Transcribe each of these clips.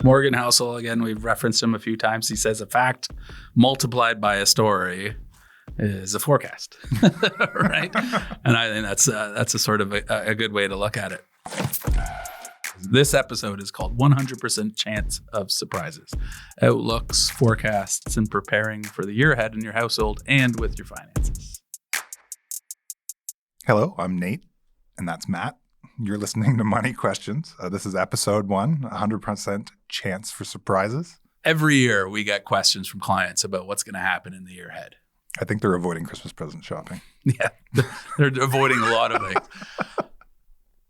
Morgan Housel, again, we've referenced him a few times. He says a fact multiplied by a story is a forecast, right? And I think that's a sort of a good way to look at it. This episode is called 100% Chance of Surprises. Outlooks, forecasts, and preparing for the year ahead in your household and with your finances. Hello, I'm Nate, and that's Matt. You're listening to Money Questions. This is episode 1, 100% Chance for Surprises. Every year we get questions from clients about what's going to happen in the year ahead. I think they're avoiding Christmas present shopping. Yeah, they're avoiding a lot of things.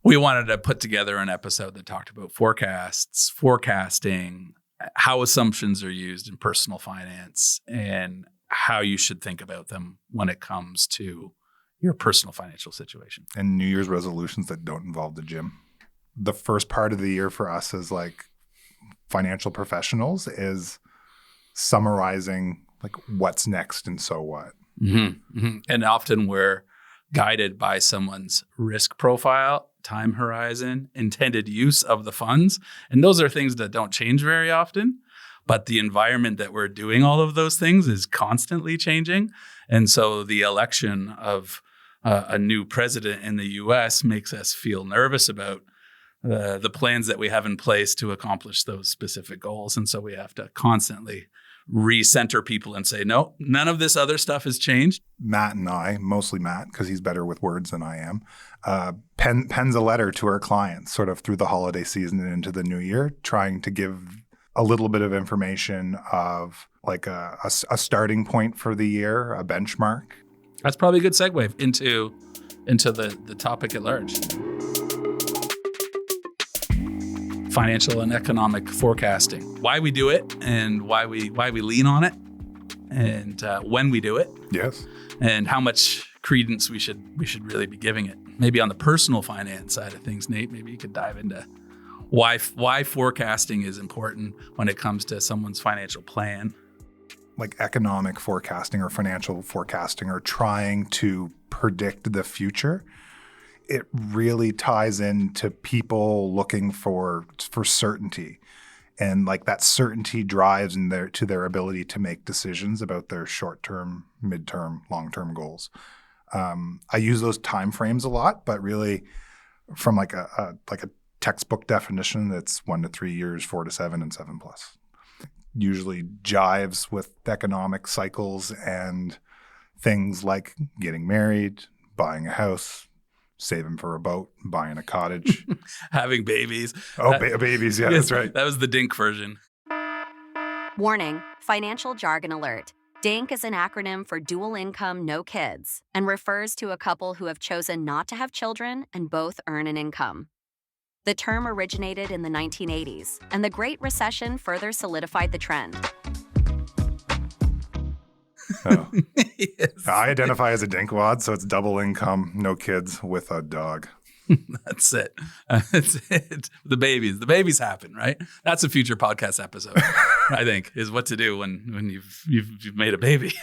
We wanted to put together an episode that talked about forecasts, forecasting, how assumptions are used in personal finance, and how you should think about them when it comes to your personal financial situation. And New Year's resolutions that don't involve the gym. The first part of the year for us as like financial professionals is summarizing like what's next and so what. Mm-hmm, mm-hmm. And often we're guided by someone's risk profile, time horizon, intended use of the funds. And those are things that don't change very often. But the environment that we're doing all of those things is constantly changing. And so the election of a new president in the U.S. makes us feel nervous about the plans that we have in place to accomplish those specific goals. And so we have to constantly recenter people and say, no, none of this other stuff has changed. Matt and I, mostly Matt, because he's better with words than I am, pens a letter to our clients sort of through the holiday season and into the new year, trying to give a little bit of information of like a starting point for the year, a benchmark. That's probably a good segue into the topic at large. Financial and economic forecasting. Why we do it and why we lean on it, and when we do it. Yes. And how much credence we should really be giving it. Maybe on the personal finance side of things, Nate, maybe you could dive into why forecasting is important when it comes to someone's financial plan. Like economic forecasting or financial forecasting or trying to predict the future, it really ties into people looking for certainty. And like that certainty drives to their ability to make decisions about their short-term, mid-term, long-term goals. I use those time frames a lot, but really from like a textbook definition, it's 1 to 3 years, 4 to 7, and 7+. Usually jives with economic cycles and things like getting married, buying a house, saving for a boat, buying a cottage. Having babies. Oh, babies. Yeah, that's right. That was the DINK version. Warning, financial jargon alert. DINK is an acronym for dual income, no kids, and refers to a couple who have chosen not to have children and both earn an income. The term originated in the 1980s, and the Great Recession further solidified the trend. Oh. Yes. I identify as a dinkwad, so it's double income, no kids, with a dog. That's it. That's it. The babies happen, right? That's a future podcast episode, I think, is what to do when you've made a baby.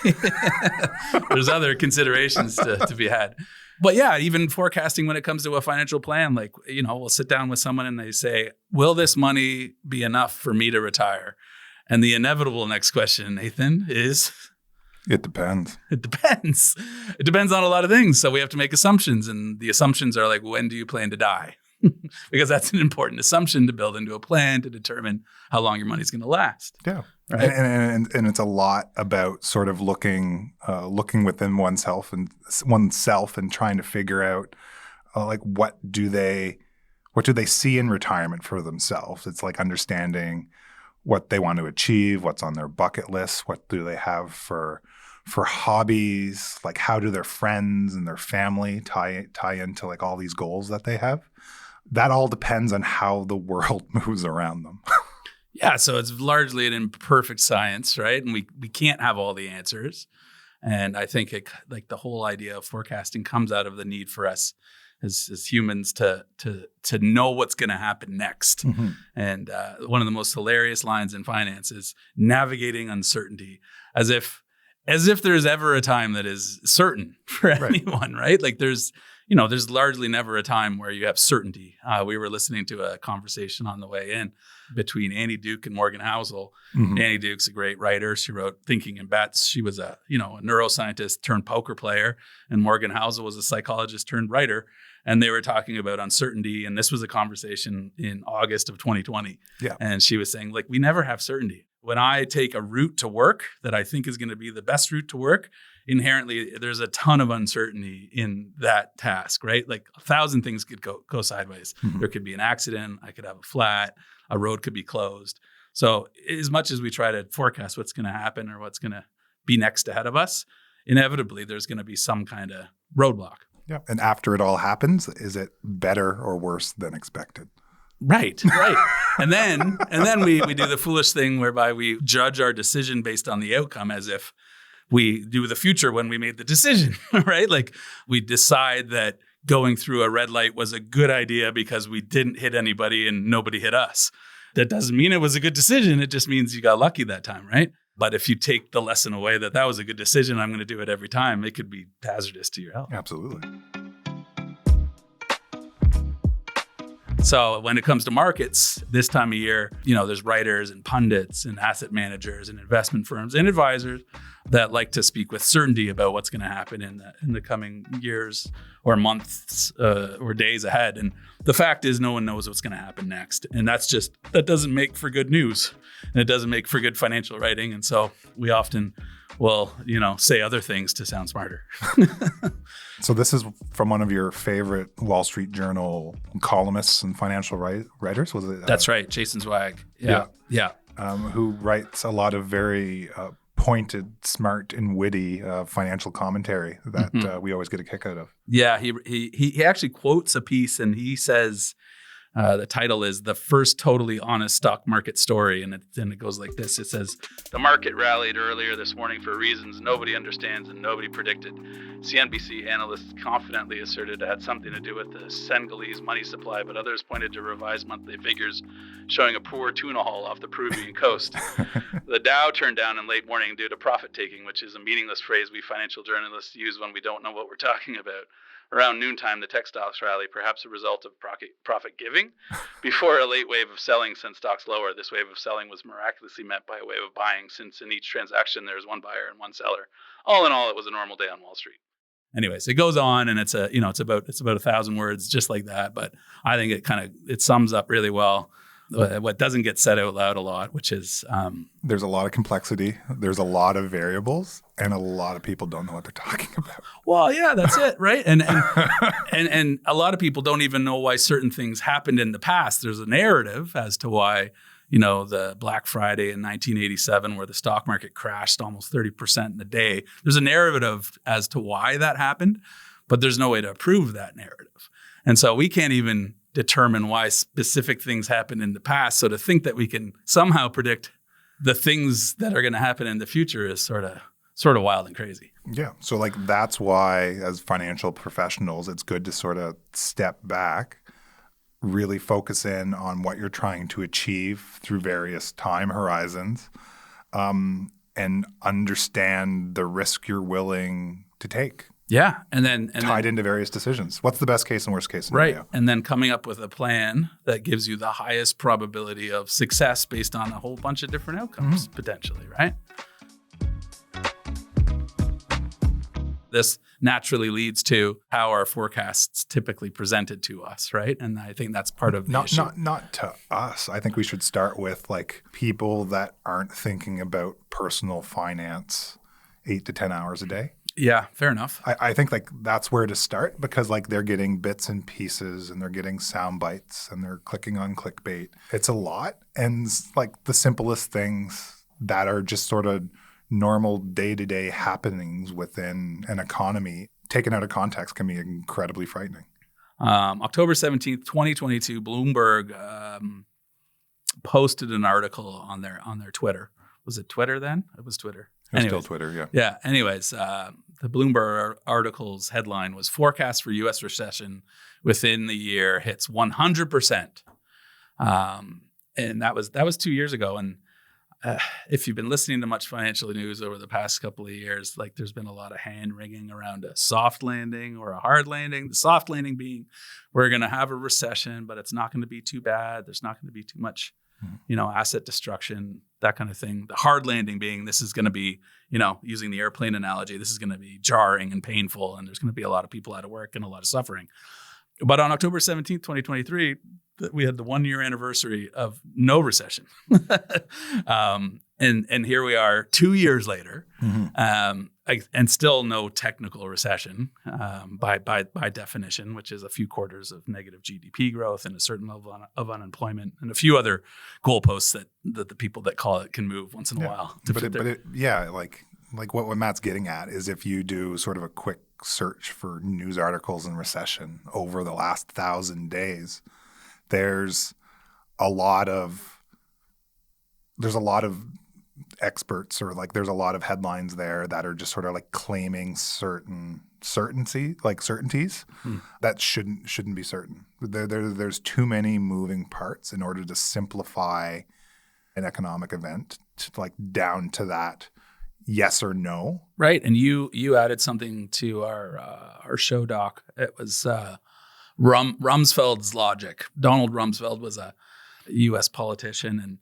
There's other considerations to be had. But yeah, even forecasting when it comes to a financial plan, like, we'll sit down with someone and they say, will this money be enough for me to retire? And the inevitable next question, Nathan, is... It depends. It depends. It depends on a lot of things. So we have to make assumptions. And the assumptions are like, when do you plan to die? Because that's an important assumption to build into a plan to determine how long your money's going to last. Yeah. Right? And it's a lot about sort of looking within oneself and trying to figure out like what do they see in retirement for themselves. It's like understanding what they want to achieve, what's on their bucket list, what do they have for hobbies, like how do their friends and their family tie into like all these goals that they have. That all depends on how the world moves around them. Yeah, so it's largely an imperfect science, right? And we can't have all the answers. And I think the whole idea of forecasting comes out of the need for us as humans to know what's going to happen next. Mm-hmm. And one of the most hilarious lines in finance is navigating uncertainty, as if there's ever a time that is certain for anyone, right? Like there's there's largely never a time where you have certainty. We were listening to a conversation on the way in between Annie Duke and Morgan Housel. Annie Duke's a great writer. She wrote Thinking in Bets. She was a neuroscientist turned poker player, and Morgan Housel was a psychologist turned writer. And they were talking about uncertainty. And this was a conversation in August of 2020. Yeah. And she was saying, like, we never have certainty. When I take a route to work that I think is going to be the best route to work, inherently, there's a ton of uncertainty in that task, right? Like 1,000 things could go sideways. There could be an accident. I could have a flat. A road could be closed. So as much as we try to forecast what's going to happen or what's going to be next ahead of us, inevitably, there's going to be some kind of roadblock. Yeah. And after it all happens, is it better or worse than expected? Right. And then we do the foolish thing whereby we judge our decision based on the outcome as if we do the future when we made the decision, right? Like we decide that going through a red light was a good idea because we didn't hit anybody and nobody hit us. That doesn't mean it was a good decision. It just means you got lucky that time, right? But if you take the lesson away that was a good decision, I'm going to do it every time, it could be hazardous to your health. Absolutely. So when it comes to markets, this time of year, there's writers and pundits and asset managers and investment firms and advisors that like to speak with certainty about what's going to happen in the coming years or months or days ahead. And the fact is no one knows what's going to happen next. And that doesn't make for good news. And it doesn't make for good financial writing. And so we often will, say other things to sound smarter. So this is from one of your favorite Wall Street Journal columnists and financial writers, was it? That's right, Jason Zweig. Yeah. Who writes a lot of very pointed, smart, and witty financial commentary that we always get a kick out of. Yeah, he actually quotes a piece, and he says the title is "The First Totally Honest Stock Market Story," and it goes like this. It says, "The market rallied earlier this morning for reasons nobody understands and nobody predicted. CNBC analysts confidently asserted it had something to do with the Senegalese money supply, but others pointed to revised monthly figures showing a poor tuna haul off the Peruvian coast. The Dow turned down in late morning due to profit taking, which is a meaningless phrase we financial journalists use when we don't know what we're talking about. Around noontime, the tech stocks rally, perhaps a result of profit giving. Before a late wave of selling sent stocks lower, this wave of selling was miraculously met by a wave of buying, since in each transaction there is one buyer and one seller. All in all, it was a normal day on Wall Street." Anyways, it goes on, and it's about 1,000 words, just like that. But I think it sums up really well what doesn't get said out loud a lot, which is there's a lot of complexity, there's a lot of variables, and a lot of people don't know what they're talking about. Well, yeah, that's it, right? And a lot of people don't even know why certain things happened in the past. There's a narrative as to why, the Black Friday in 1987, where the stock market crashed almost 30% in a day. There's a narrative as to why that happened, but there's no way to prove that narrative. And so we can't even determine why specific things happened in the past. So to think that we can somehow predict the things that are going to happen in the future is sort of wild and crazy. Yeah. So that's why as financial professionals, it's good to sort of step back, really focus in on what you're trying to achieve through various time horizons, and understand the risk you're willing to take. Yeah. And then tied into various decisions. What's the best case and worst case scenario? Right. And then coming up with a plan that gives you the highest probability of success based on a whole bunch of different outcomes, potentially, right? This naturally leads to how our forecasts typically presented to us, right? And I think that's part of the issue. Not to us. I think we should start with people that aren't thinking about personal finance 8 to 10 hours a day. Yeah, fair enough. I think that's where to start, because they're getting bits and pieces and they're getting sound bites and they're clicking on clickbait. It's a lot. And the simplest things that are just sort of normal day-to-day happenings within an economy, taken out of context, can be incredibly frightening. October 17th, 2022, Bloomberg posted an article on their Twitter. Was it Twitter then? It was Twitter. It's still Twitter, yeah. Yeah. Anyways, the Bloomberg article's headline was "Forecast for U.S. Recession Within the Year Hits 100%." And that was 2 years ago. And if you've been listening to much financial news over the past couple of years, like there's been a lot of hand wringing around a soft landing or a hard landing. The soft landing being we're going to have a recession, but it's not going to be too bad. There's not going to be too much, asset destruction, that kind of thing. The hard landing being this is going to be, using the airplane analogy, this is going to be jarring and painful, and there's going to be a lot of people out of work and a lot of suffering. But on October 17th, 2023, we had the 1-year anniversary of no recession. And here we are 2 years later, and still no technical recession by definition, which is a few quarters of negative GDP growth and a certain level of unemployment and a few other goalposts that the people that call it can move once in a while. Like what Matt's getting at is if you do sort of a quick search for news articles and recession over the last 1,000 days, there's a lot of experts, or like there's a lot of headlines there that are just sort of like claiming certainties that shouldn't be certain. There's too many moving parts in order to simplify an economic event to like down to that yes or no. Right. And you added something to our show doc. It was Rumsfeld's logic. Donald Rumsfeld was a U.S. politician, and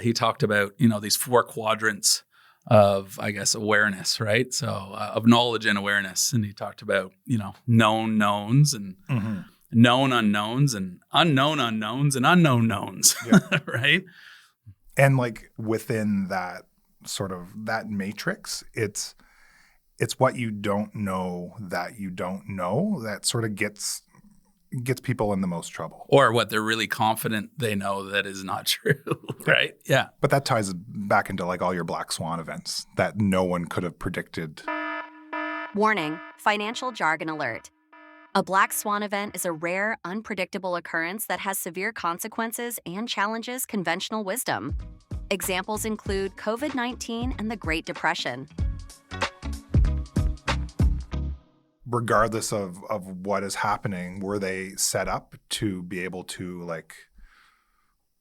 he talked about, these 4 quadrants of, I guess, awareness, right? So of knowledge and awareness. And he talked about, known knowns and known unknowns and unknown unknowns and unknown knowns, right? And like within that sort of that matrix, it's what you don't know that you don't know that sort of gets people in the most trouble. Or what they're really confident they know that is not true, right? Yeah. But that ties back into like all your black swan events that no one could have predicted. Warning, financial jargon alert. A black swan event is a rare, unpredictable occurrence that has severe consequences and challenges conventional wisdom. Examples include COVID-19 and the Great Depression. Regardless of what is happening, were they set up to be able to like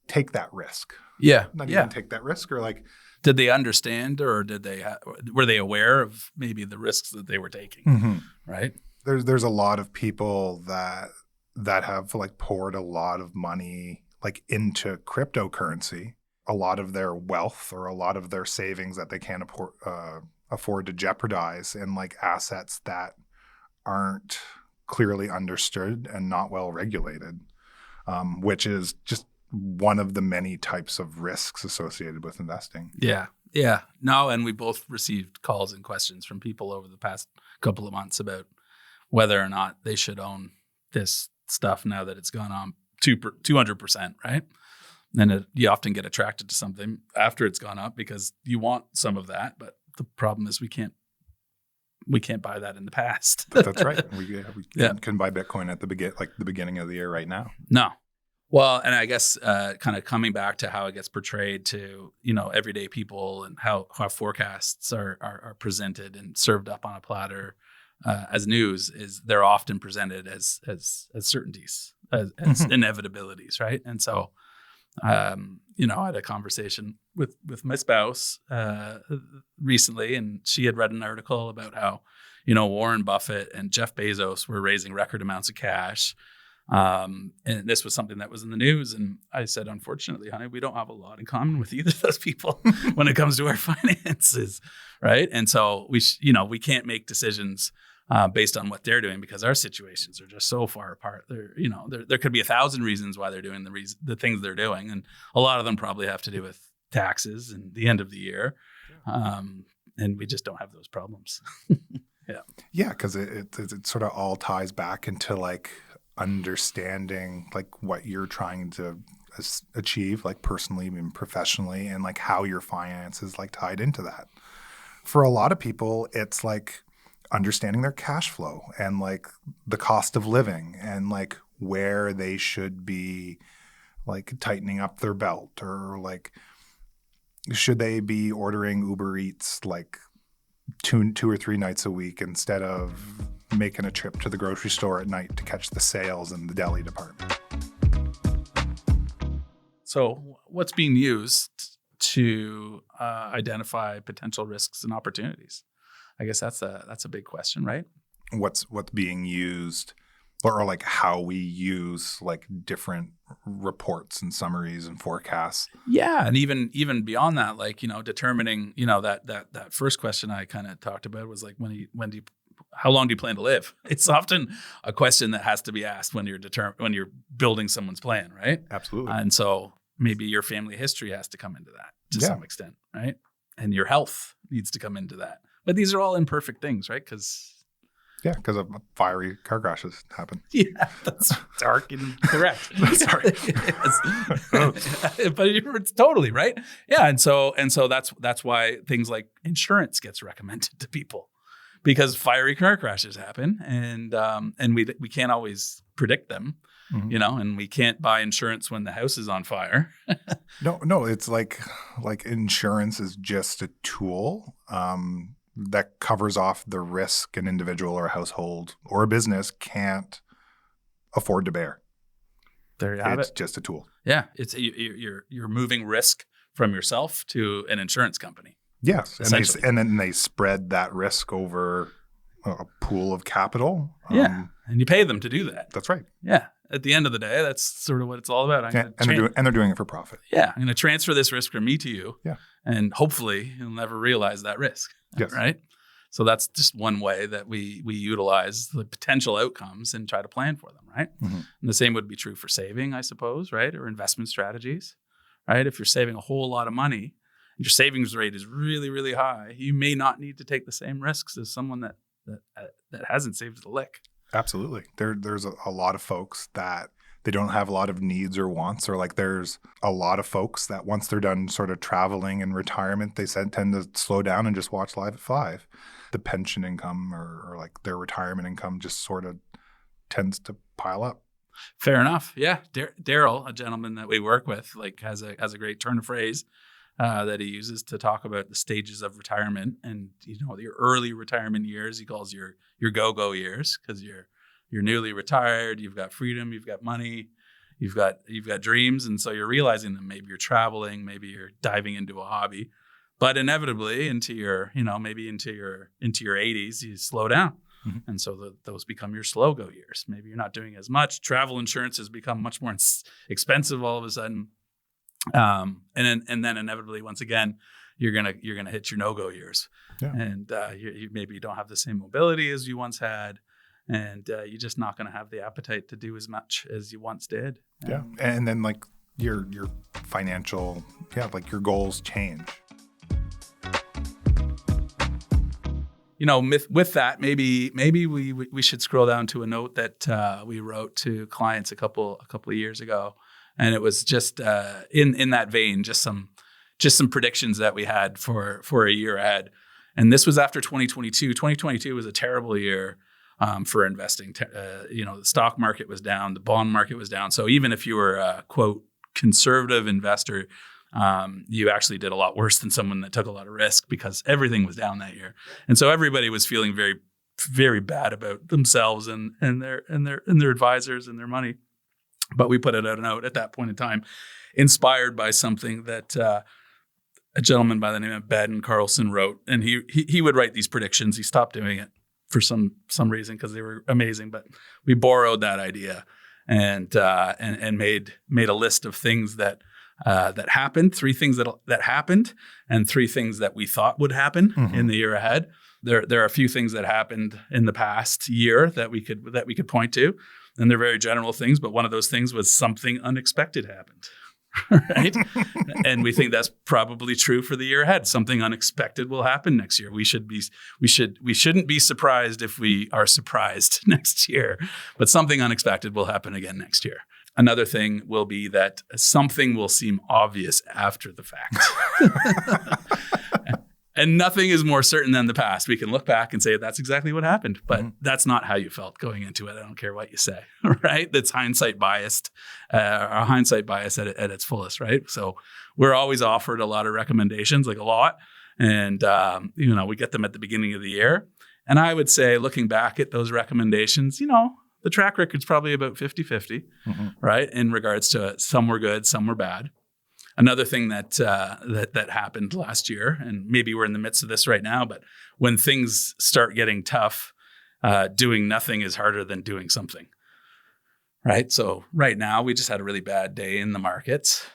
take that risk? Yeah. Not even take that risk, or like, did they understand, or were they aware of maybe the risks that they were taking? Right. There's a lot of people that have like poured a lot of money like into cryptocurrency, a lot of their wealth or a lot of their savings that they can't afford to jeopardize in like assets that aren't clearly understood and not well regulated, which is just one of the many types of risks associated with investing. Yeah. Yeah. No, and we both received calls and questions from people over the past couple of months about whether or not they should own this stuff now that it's gone on 200%, right? And you often get attracted to something after it's gone up because you want some of that, but the problem is we can't buy that in the past. That's right. We can buy Bitcoin at the beginning of the year right now. No. Well, and I guess kind of coming back to how it gets portrayed to, everyday people and how forecasts are presented and served up on a platter as news, is they're often presented as certainties, as inevitabilities, right? And so, I had a conversation with my spouse recently, and she had read an article about how, Warren Buffett and Jeff Bezos were raising record amounts of cash. And this was something that was in the news. And I said, unfortunately, honey, we don't have a lot in common with either of those people when it comes to our finances, right? And so we can't make decisions based on what they're doing because our situations are just so far apart. There could be 1,000 reasons why they're doing the things they're doing, and a lot of them probably have to do with taxes and the end of the year, and we just don't have those problems. Yeah, because it sort of all ties back into like understanding like what you're trying to achieve, like personally and professionally, and like how your finances like tied into that. For a lot of people, it's like understanding their cash flow and like the cost of living and like where they should be like tightening up their belt, or like should they be ordering Uber Eats like two or three nights a week instead of making a trip to the grocery store at night to catch the sales in the deli department. So what's being used to identify potential risks and opportunities? I guess that's a big question, right? What's being used, or like how we use like different reports and summaries and forecasts. Yeah, and even beyond that, like, determining, that first question I kind of talked about was like, how long do you plan to live? It's often a question that has to be asked when you're building someone's plan, right? Absolutely. And so maybe your family history has to come into that to some extent, right? And your health needs to come into that. But these are all imperfect things, right? Because of fiery car crashes happen. Yeah, that's dark and correct. Sorry. But it's totally right. Yeah, and so that's why things like insurance gets recommended to people, because fiery car crashes happen, and we can't always predict them, and we can't buy insurance when the house is on fire. No, it's like insurance is just a tool that covers off the risk an individual or a household or a business can't afford to bear. There you have It's it. just a tool. Yeah, it's you're moving risk from yourself to an insurance company. Yes, and then they spread that risk over a pool of capital. And you pay them to do that. That's right. Yeah, at the end of the day, that's sort of what it's all about. They're doing it for profit. Yeah, I'm going to transfer this risk from me to you. Yeah, and hopefully you'll never realize that risk. Yes. Right. So that's just one way that we utilize the potential outcomes and try to plan for them. Right. Mm-hmm. And the same would be true for saving, I suppose. Right. Or investment strategies. Right. If you're saving a whole lot of money and your savings rate is really, really high, you may not need to take the same risks as someone that hasn't saved a lick. Absolutely. There's a lot of folks that they don't have a lot of needs or wants, or like there's a lot of folks that once they're done sort of traveling and retirement, they tend to slow down and just watch Live at 5. The pension income or like their retirement income just sort of tends to pile up. Fair enough. Yeah. Daryl, a gentleman that we work with, like has a great turn of phrase that he uses to talk about the stages of retirement, and your early retirement years he calls your go-go years, because you're newly retired, you've got freedom, you've got money, you've got dreams, and so you're realizing them. Maybe you're traveling, maybe you're diving into a hobby, but inevitably into your maybe into your 80s you slow down. Mm-hmm. And so those become your slow go years. Maybe you're not doing as much. Travel insurance has become much more expensive all of a sudden. And then inevitably, once again, you're gonna hit your no-go years, and you maybe don't have the same mobility as you once had, and you're just not gonna have the appetite to do as much as you once did. Yeah, and then like your financial, like your goals change. With that, maybe we should scroll down to a note that we wrote to clients a couple of years ago. And it was just in that vein, just some predictions that we had for a year ahead. And this was after 2022. 2022 was a terrible year for investing. The stock market was down, the bond market was down. So even if you were a quote conservative investor, you actually did a lot worse than someone that took a lot of risk, because everything was down that year. And so everybody was feeling very, very bad about themselves and their advisors and their money. But we put it out a note at that point in time, inspired by something that a gentleman by the name of Ben Carlson wrote. And he would write these predictions. He stopped doing it for some reason because they were amazing. But we borrowed that idea and made a list of things that happened, 3 things that happened, and 3 things that we thought would happen in the year ahead. There are a few things that happened in the past year that we could point to. And they're very general things, but one of those things was something unexpected happened, right? And we think that's probably true for the year ahead. Something unexpected will happen next year. We shouldn't be surprised if we are surprised next year, but something unexpected will happen again next year. Another thing will be that something will seem obvious after the fact. And nothing is more certain than the past. We can look back and say that's exactly what happened, but that's not how you felt going into it. I don't care what you say, right? That's hindsight biased, or hindsight bias at its fullest, right? So we're always offered a lot of recommendations, like a lot, and we get them at the beginning of the year. And I would say, looking back at those recommendations, the track record's probably about 50-50, right? In regards to some were good, some were bad. Another thing that happened last year, and maybe we're in the midst of this right now, but when things start getting tough, doing nothing is harder than doing something, right? So right now, we just had a really bad day in the markets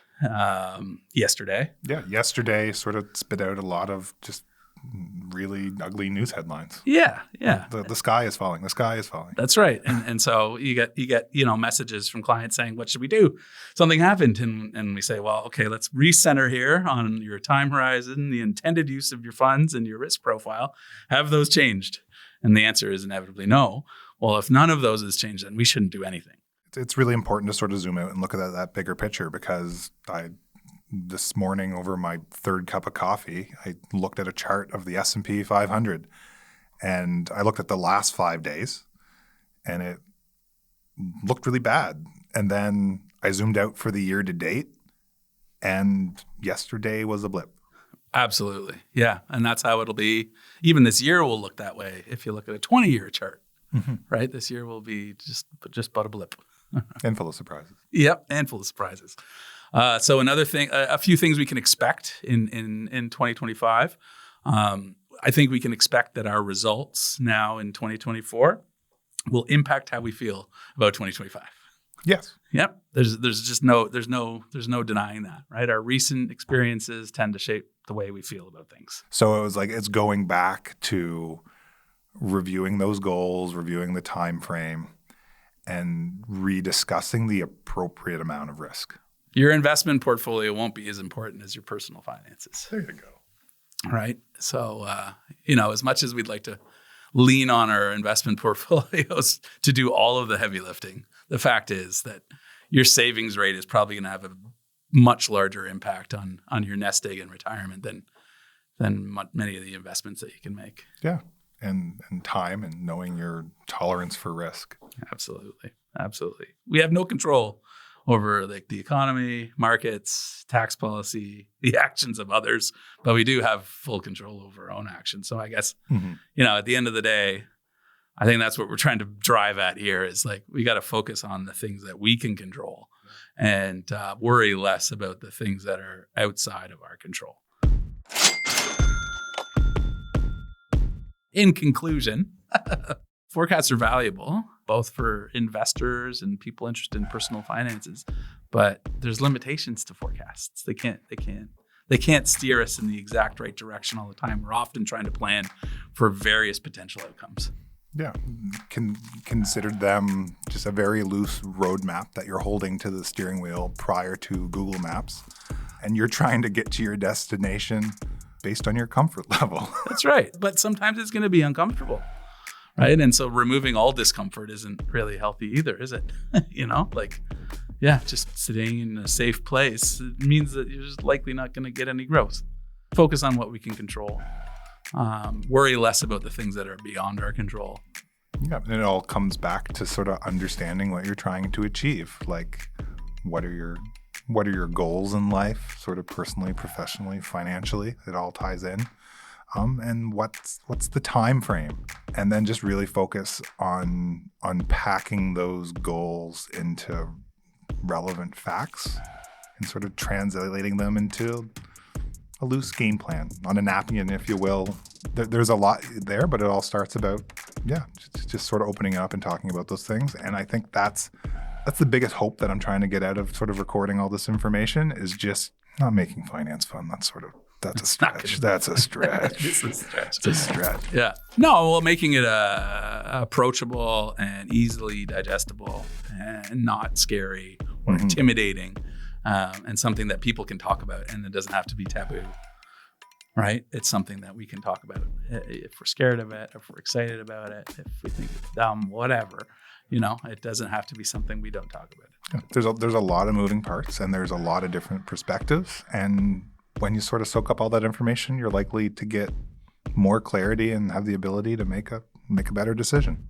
yesterday. Yeah, yesterday sort of spit out a lot of just really ugly news headlines. Yeah. The sky is falling. The sky is falling. That's right. And so you get messages from clients saying, what should we do? Something happened. And we say, well, okay, let's recenter here on your time horizon, the intended use of your funds and your risk profile. Have those changed? And the answer is inevitably no. Well, if none of those has changed, then we shouldn't do anything. It's really important to sort of zoom out and look at that bigger picture, because this morning over my third cup of coffee, I looked at a chart of the S&P 500, and I looked at the last 5 days, and it looked really bad. And then I zoomed out for the year to date, and yesterday was a blip. Absolutely. Yeah. And that's how it'll be. Even this year will look that way if you look at a 20-year chart, right? This year will be just but a blip. And full of surprises. Yep, and full of surprises. So another thing, a few things we can expect in 2025. I think we can expect that our results now in 2024 will impact how we feel about 2025. Yes. Yep. There's no denying that, right? Our recent experiences tend to shape the way we feel about things. So it was like it's going back to reviewing those goals, reviewing the time frame, and rediscussing the appropriate amount of risk. Your investment portfolio won't be as important as your personal finances. There you go. Right. So, as much as we'd like to lean on our investment portfolios to do all of the heavy lifting, the fact is that your savings rate is probably going to have a much larger impact on your nest egg in retirement than many of the investments that you can make. Yeah. And time and knowing your tolerance for risk. Absolutely. We have no control over the economy, markets, tax policy, the actions of others, but we do have full control over our own actions. So I guess, at the end of the day, I think that's what we're trying to drive at here is like, we got to focus on the things that we can control and worry less about the things that are outside of our control. In conclusion, forecasts are valuable, both for investors and people interested in personal finances, but there's limitations to forecasts. They can't steer us in the exact right direction all the time. We're often trying to plan for various potential outcomes. Yeah, consider them just a very loose roadmap that you're holding to the steering wheel prior to Google Maps, and you're trying to get to your destination based on your comfort level. That's right. But sometimes it's going to be uncomfortable, right? And so removing all discomfort isn't really healthy either, is it? Just sitting in a safe place means that you're just likely not going to get any growth. Focus on what we can control. Worry less about the things that are beyond our control. Yeah, and it all comes back to sort of understanding what you're trying to achieve. Like, what are your goals in life, sort of personally, professionally, financially? It all ties in. And what's the time frame? And then just really focus on unpacking those goals into relevant facts and sort of translating them into a loose game plan on a napkin, if you will. There's a lot there, but it all starts about, just sort of opening up and talking about those things. And I think that's the biggest hope that I'm trying to get out of sort of recording all this information is just not making finance fun. That's a stretch. That's a stretch. It's a stretch. Yeah. No, well, making it approachable and easily digestible and not scary or intimidating, and something that people can talk about and it doesn't have to be taboo, right? It's something that we can talk about if we're scared of it, if we're excited about it, if we think it's dumb, whatever. It doesn't have to be something we don't talk about. Yeah, there's a lot of moving parts and there's a lot of different perspectives. And when you sort of soak up all that information, you're likely to get more clarity and have the ability to make a better decision.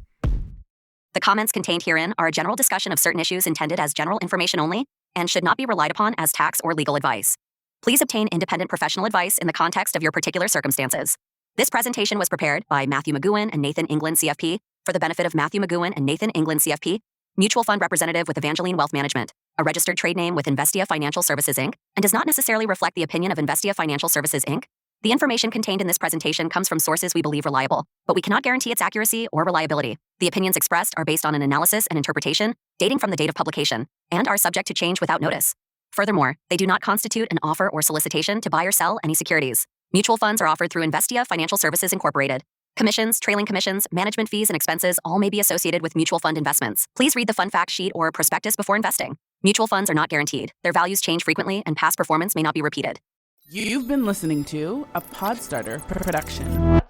The comments contained herein are a general discussion of certain issues intended as general information only and should not be relied upon as tax or legal advice. Please obtain independent professional advice in the context of your particular circumstances. This presentation was prepared by Matthew McGowan and Nathan England, CFP, for the benefit of Matthew McGowan and Nathan England, CFP, mutual fund representative with Evangeline Wealth Management. a registered trade name with Investia Financial Services, Inc., and does not necessarily reflect the opinion of Investia Financial Services, Inc. The information contained in this presentation comes from sources we believe reliable, but we cannot guarantee its accuracy or reliability. The opinions expressed are based on an analysis and interpretation dating from the date of publication and are subject to change without notice. Furthermore, they do not constitute an offer or solicitation to buy or sell any securities. Mutual funds are offered through Investia Financial Services, Incorporated. Commissions, trailing commissions, management fees, and expenses all may be associated with mutual fund investments. Please read the fund fact sheet or prospectus before investing. Mutual funds are not guaranteed. Their values change frequently, and past performance may not be repeated. You've been listening to a Podstarter production.